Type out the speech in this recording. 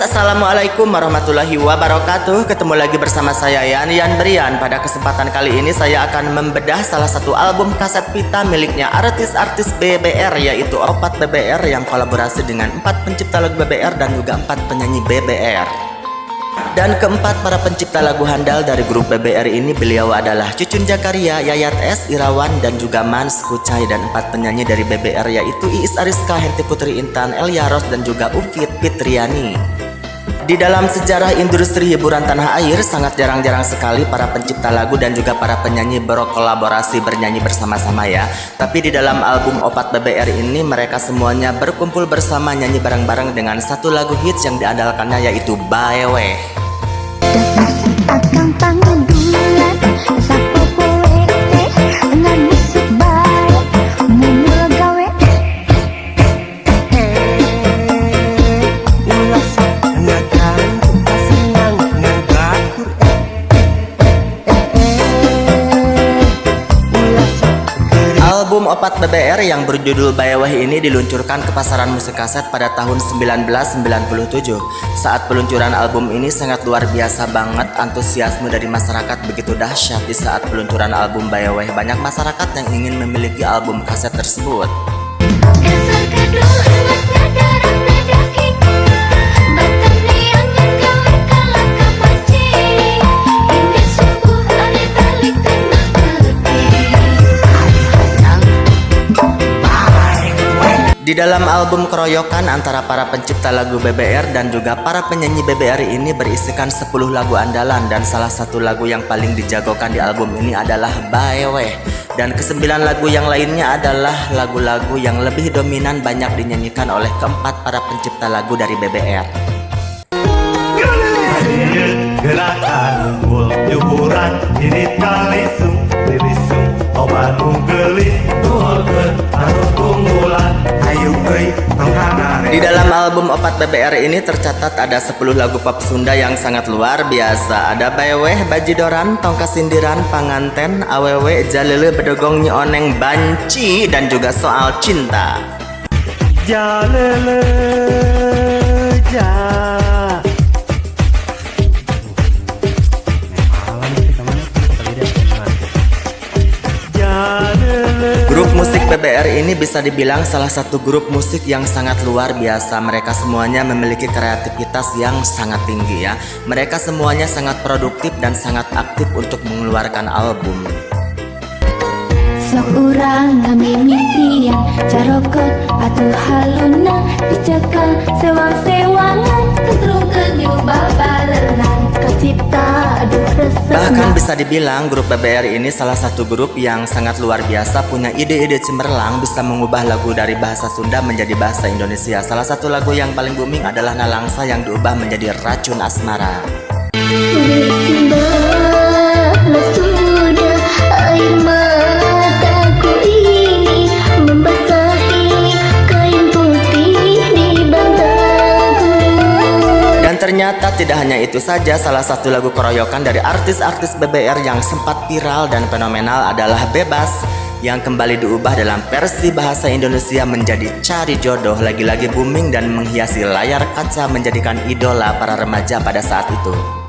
Assalamualaikum warahmatullahi wabarakatuh. Ketemu lagi bersama saya Yan Brian. Pada kesempatan kali ini saya akan membedah salah satu album kaset pita miliknya artis-artis BBR, yaitu Opat BBR yang kolaborasi dengan 4 pencipta lagu BBR dan juga 4 penyanyi BBR. Dan keempat para pencipta lagu handal dari grup BBR ini beliau adalah Cucun Jakaria, Yayat S, Irawan, dan juga Mans Kucai. Dan 4 penyanyi dari BBR yaitu Iis Ariska, Henti Putri Intan, Elia Ros, dan juga Ufit Fitriani. Di dalam sejarah industri hiburan tanah air sangat jarang-jarang sekali para pencipta lagu dan juga para penyanyi berkolaborasi bernyanyi bersama-sama ya. Tapi di dalam album Opat BBR ini mereka semuanya berkumpul bersama nyanyi bareng-bareng dengan satu lagu hits yang diandalkannya yaitu Baewe. Album Opat BBR yang berjudul Baeweh ini diluncurkan ke pasaran musik kaset pada tahun 1997. Saat peluncuran album ini sangat luar biasa banget, antusiasme dari masyarakat begitu dahsyat. Di saat peluncuran album Baeweh, banyak masyarakat yang ingin memiliki album kaset tersebut. Di dalam album keroyokan antara para pencipta lagu BBR dan juga para penyanyi BBR ini berisikan 10 lagu andalan, dan salah satu lagu yang paling dijagokan di album ini adalah Baeweh. Dan ke-9 lagu yang lainnya adalah lagu-lagu yang lebih dominan banyak dinyanyikan oleh keempat para pencipta lagu dari BBR. Gerakan nyuburan ini kalisung lilisung obat gelis nuhulkeun anu unggulan ayu euy tongkana. Di dalam album Opat BBR ini tercatat ada 10 lagu pop Sunda yang sangat luar biasa. Ada Baeweh, Bajidoran, Tongka Sindiran, Panganten, Awewe, Jalele, Bedogong, Nyoneng, Banci, dan juga Soal Cinta. Jalele Grup musik BBR ini bisa dibilang salah satu grup musik yang sangat luar biasa. Mereka semuanya memiliki kreativitas yang sangat tinggi ya. Mereka semuanya sangat produktif dan sangat aktif untuk mengeluarkan album. Seorang mimpian carokot atau haluna dicekal sewang-sewangan keterungkeun nyubah barengan kecipta aduh resep. Bahkan bisa dibilang grup BBR ini salah satu grup yang sangat luar biasa, punya ide-ide cemerlang, bisa mengubah lagu dari bahasa Sunda menjadi bahasa Indonesia. Salah satu lagu yang paling booming adalah Nalangsa yang diubah menjadi Racun Asmara. Ternyata tidak hanya itu saja, salah satu lagu keroyokan dari artis-artis BBR yang sempat viral dan fenomenal adalah Bebas, yang kembali diubah dalam versi bahasa Indonesia menjadi Cari Jodoh. Lagi-lagi booming dan menghiasi layar kaca, menjadikan idola para remaja pada saat itu.